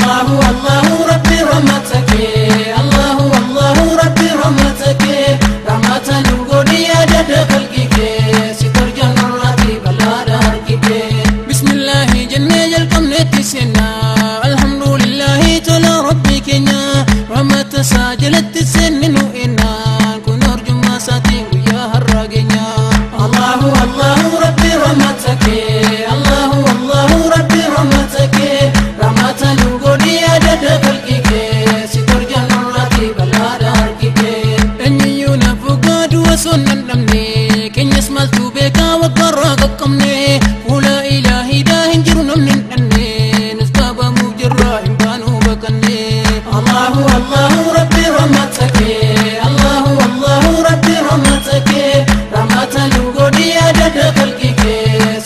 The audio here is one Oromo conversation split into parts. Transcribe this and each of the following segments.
الله الله ربي رحمتك الله الله ربي رحمتك رحمة نقولي أجد خلقك سترجع مراتي بلا دارك بسم الله جنة القمر تسنا الحمد لله تعالى ربي كنا رحمة ساجلت السن وإنا كن أرجو ما ساتي ويا هرقنا الله الله ربي رحمتك الله الله ربي رحمتك رحمة نقولي أجد خلقك سترجع مراتي بلا دارك إني ينفقاد وسنن نمني كن يسمل توبك وقرق قمني ولا إلهي داهن جرنا من أني نسباب مجرى إمبانو بكني الله الله ربي رحمتك الله الله ربي رحمتك رحمة نقولي أجد خلقك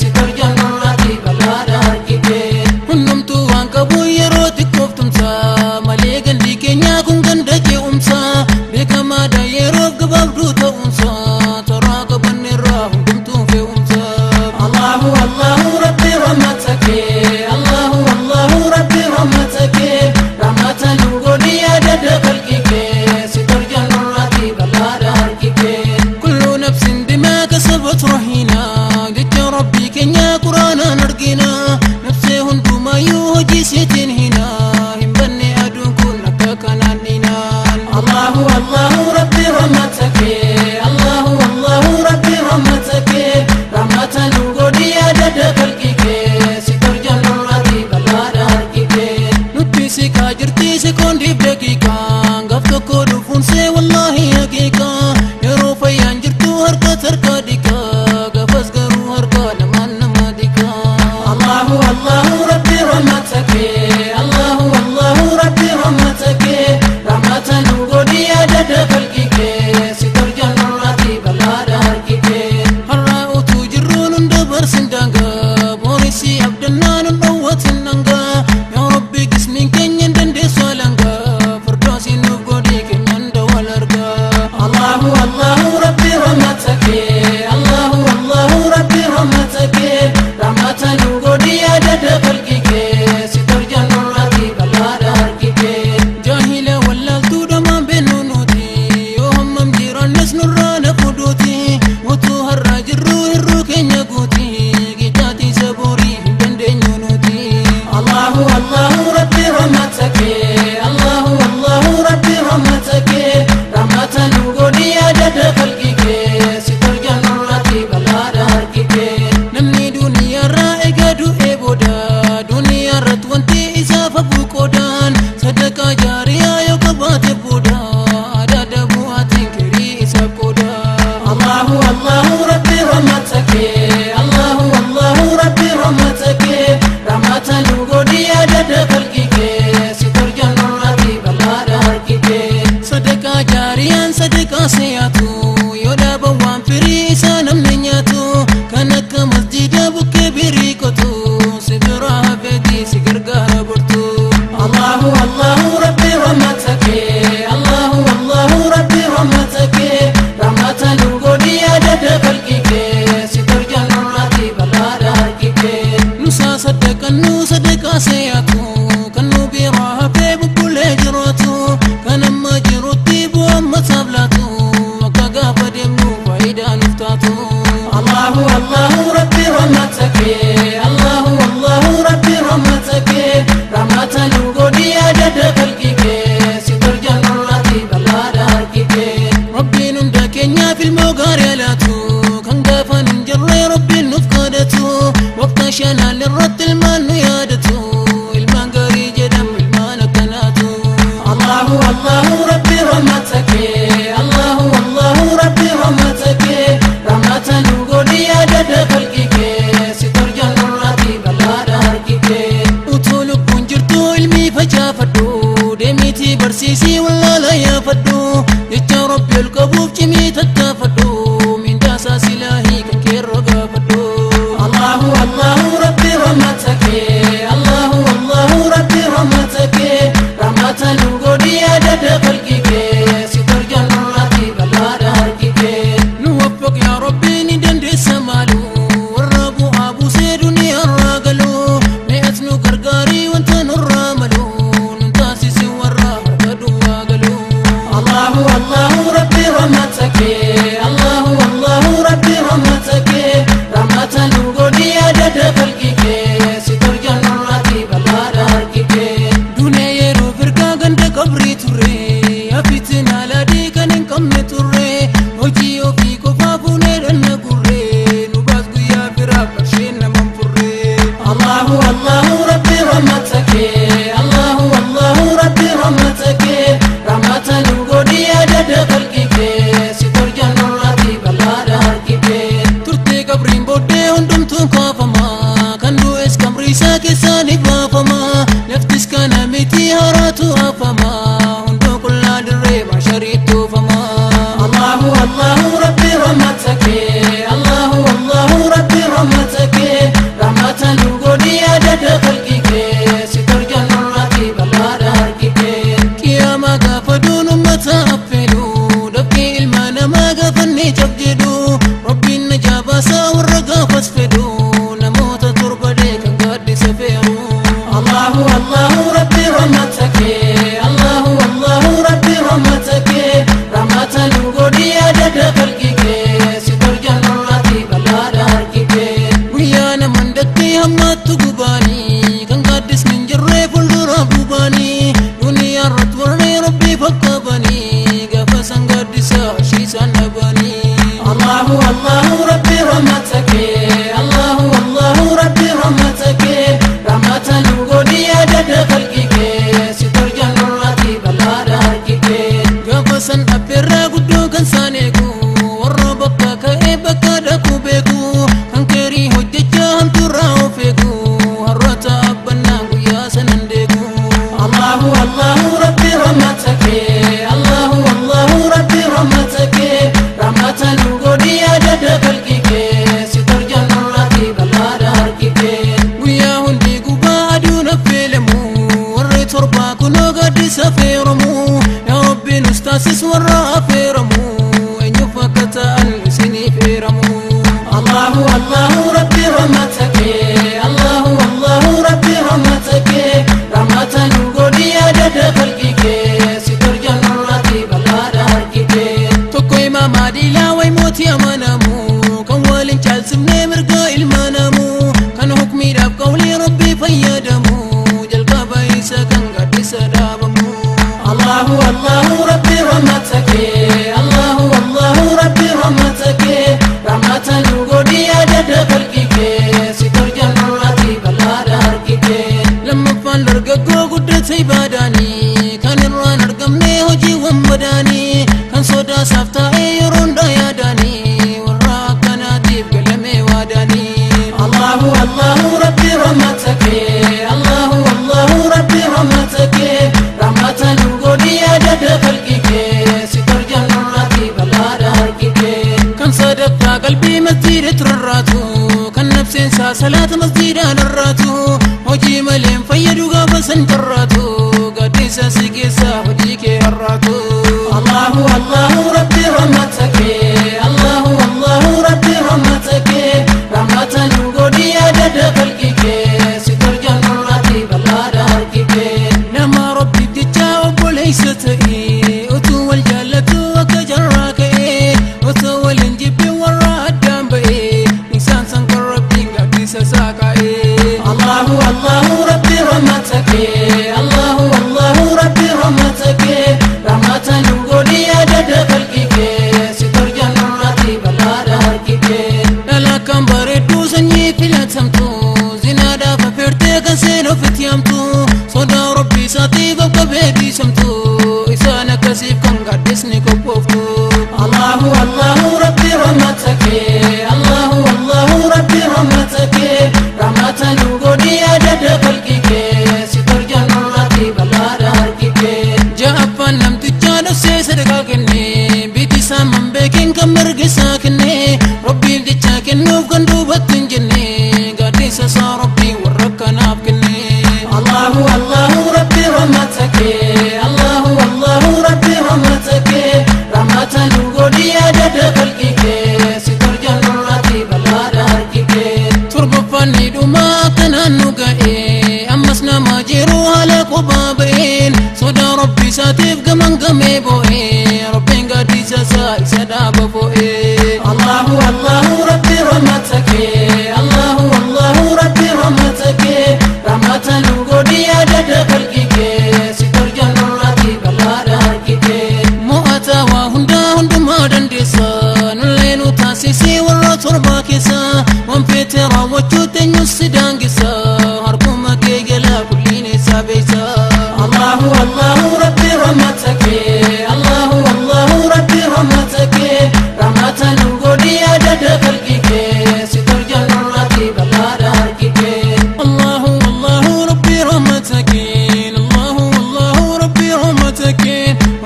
سترجع مراتي بلا دارك كنمت وانكبو يروتك كفتمسا مليقن دي كنيا كن كندك أمسا بكما دا يروك بابدو تأمسا تراقب النراهم كنتم في أمسا الله الله ربي رحمتك الله الله ربي رحمتك رحمة نقولي أجد خلقك سترجع مراتي بلا دارك كل نفس بما كسبت رهينة جت ربي كنيا قرانا نرقينا نفسي هنتم يوهجي سيتين هنا هم بني أدوكم نكاكنانينا الله الله ربي رحمتك الله الله ربي رحمتك رحمة نقولي أجد خلقك سترجع مراتي بلا دارك نتبسي كاجرتي سكوندي بدقيقة قفتك ودفون سي والله حقيقة يرو فيان جرتو هركة هركة ديكا قفز قرو هركة نمان نما ديكا الله الله ربي رحمتك الله الله ربي رحمتك رحمة نقولي أجد خلقك سترجع مراتي بلا دارك هراء تجرون دبر سندانغا موريسي عبدنا ننوات النانغا يا ربي قسمين كنين دندي سوالانغا فردوسي نقولي كنين دوالرغا الله الله ربي رحمتك الله الله ربي رحمتك رحمة نقولي أجد خلقك سترجع مراتي بلا دارك جاهلة ولا تودما بنونوتي يوهم مجيران نس نرانا قدوتي وتو هراج الروح كنيا قوتي قيتاتي سبوري بندي نونوتي الله الله ربي رحمتك الله الله ربي رحمتك رحمة نقولي أجد خلقك سترجع مراتي بلا دارك نمني دنيا رائقة دو إبودا دنيا رتوانتي إسافة بوكودان صدقة جارية يوكبات بودا عدد بواتي كري إساف كودا الله الله ربي رحمتك الله الله ربي رحمتك رحمة نقولي أجد خلقك سترجع مراتي بلا دارك صدقة جارية صدقة سياتو يودا بوان فري إسانم نياتو كانك مسجد بك بريكتو سبرا بدي سكرقار برتو الله الله ربي رحمتك الله الله ربي رحمتك رحمة نقولي أجد خلقك سترجع مراتي بلا دارك نسا صدقا سياتو كنو بيراها في بكل جراتو كنما جروتي بوام سابلاتو وكاقا فدمو فايدا نفتاتو الله الله ربي رحمتك الله الله ربي رحمتك رحمة نقولي أجد خلقك سترجع مراتي بلا دارك ربي نمدك في الموقار يلاتو كان قافا ننجري ربي نفقدتو وقت شانا للرد المان يادتو المان قاري جدم المان كناتو الله الله ربي رحمتك الله الله ربي رحمتك رحمة نقولي أجد خلقك سترجع مراتي بلا دارك وطولك كنجرتو علمي فجافدو دميتي برسيسي ولا لا يفدو يا ربي القبوب جمي تتفدو من داسا سلاهي كنكير رقافدو الله الله ربي رحمتك الله الله ربي رحمتك رحمة نقولي أجد خلقك سترجع مراتي بلا دارك نوفق يا ربي ندند السمالو والرب أبو سيدني الراقلو نيأتنو قرقاري وانت نراملو turre afitina ladii kan hin qabne turre hojii ofii qofaa fuunee dhanna gurre nu baas guyyaa biraa qarsheen naman furre Allahu Allahu Rabbi rahmatake Allahu Allahu Rabbi rahmatake rahmatan godhi adada khalqike si torjan nurati balada harkike turte qabriin booddee hundumtuun kaafama kan du'es kamriisa keessaan baafama laftis kana miti haratu afama hundoo qullaa dirree mashariitu fama Allahu Allahu Rabbi rahmatake Allahu Allahu Rabbi rahmatake rahmatan godhi adada khalqike si torjan nurati balada harkike qiyama gaafa duun ummata affeedu dhabbii ilma namaa gaafanne jabjedhu rabbiin najaa baasaa warra gaafas fedhu namoota torbadee kan gaaddisa feeru Allahu Allahu Rabbi rahmatake Allahu Allahu Rabbi rahmatake rahmatan godhi adada khalqike si torjan nurati balada harkike guyyaa naman dattee hammaattu gubaanii kan gaaddisni hin jirre fuuldura bubaanii duniyaa irratti warree rabbii fakkaabanii gaafa san gaaddisa ashiisaan dhabanii Allahu Allahu Rabbi rahmatake Allahu Allahu Rabbi rahmatake rahmatan godhi adada khalqike si torjan nurati balada harkike gaafa san abbeerraa guddoo kan isaan eegu warra bakka ka'ee bakka dhaqu beeku kan keerii hojjechaa hanturraa of eegu har'ata abbannaan guyyaa sanan deegu Allahu Allahu Rabbi rahmatake Allahu Allahu Rabbi rahmatake rahmatan godhi adada khalqike si torjan nurati balada harkike guyyaa hundi gubaa aduun affeelamu warri torbaa kunoo gaaddisa feeramu yaa rabbiin ustaasis warra affeeramu eenyuuf akka ta'an isinii feeramu Allahu Allahu Rabbi rahmatake Allahu Allahu Rabbi rahmatake rahmatan godhi adada khalqike si torjan nurati balada harkike tokko imaama diilaa way mootii amanamu kan waliin caalsifnee mirga ilmaanamu kan hukmiidhaaf qawlii rabbii fayyadamu jalqaba isa kan gaaddisa dhaabamu Allahu Allahu Rabbi rahmatake Allahu Allahu Rabbi rahmatake rahmatan godhi adada khalqike si torjan nurati balada harkike lammaffaan dargaggoo guddate ibaadaanii kan irraan argamne hojiiwwan badaanii kan sodaasaaf taa'ee yeroo hundaa yaadaanii warra akkanaatiif galamee waadaanii Allahu Allahu Rabbi rahmatake Allahu Allahu Rabbi rahmatake rahmatan godhi adada khalqike si torjan nurati balada harkike kan sadaqaa qalbii masjiidatti rarraatu kan nafseensaa salaata masjiidaan rarraatu hojii maleen fayyadu gaafa san jarraatu gaaddisa si keessa hojii kee harraatu Allahu Allahu Rabbi rahmatake Allahu Allahu Rabbi rahmatake rahmatan godhi adada khalqike si torjan nurati balada harkike nama rabbi jecha obboleessa ta'e utuu wal jaallatu akka jarraa ka'e utuu waliin jibbi warra addaan ba'e isaan san kan rabbiin gaaddisa isaa ka'e Allahu Allahu Rabbi rahmatake Allahu Allahu Rabbi rahmatake rahmatan godhi adada khalqike si torjan nurati balada harkike dhalakaan bareedduu sanyii filatamtu zinaadhaaf affeertee kan seen ofitti hamtu sodaa rabbii isaatiif akka beekisamtu isaan akkasiif kan gaaddisni qophooftu Allahu Allahu Rabbi rahmatake Allahu Allahu Rabbi rahmatake rahmatan godhi adada khalqike si torjan nurati balada harkike ja'affaan namtichaa dhossee sadaqaa kenne biitisaa man beekin kan mirgisaa kenne rabbiif jecha kennuuf kan duubatti hin jenne gaaddisa isaa rabbiin warra akkanaaf kenne Allahu Allahu Rabbi rahmatake Allahu Allahu Rabbi rahmatake rahmatan godhi adada khalqike si torjan nurati balada harkike torbaffaan ni dhuma akkanaan nu ga'e ammas nama jiru haala kophaa ba'een sodaa rabbii isaatiif gaman gamee bo'ee rabbiin gaaddisa isaa isa dhaaba bo'ee Allahu Allahu Rabbi rahmatake Allahu Allahu Rabbi rahmatake rahmatan godhi adada khalqike si torjan nurati balada وانفيت راوتشو تنيو السدان قسا هركوما كيقلا كلين سابيسا الله الله ربي رحمتك الله الله ربي رحمتك رحمة نقولي عدد خلقك ستر جنراتي بلا داركك الله الله ربي رحمتك الله الله ربي رحمتك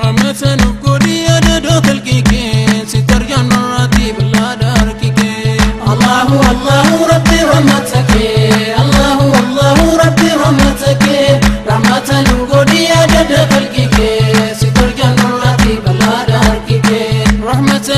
رحمة نقولي عدد خلقك ستر جنراتي بلا داركك الله الله ربي رحمتك الله الله ربي رحمتك رحمة نقولي عدد خلقك ستر جنراتي بلا داركك رحمة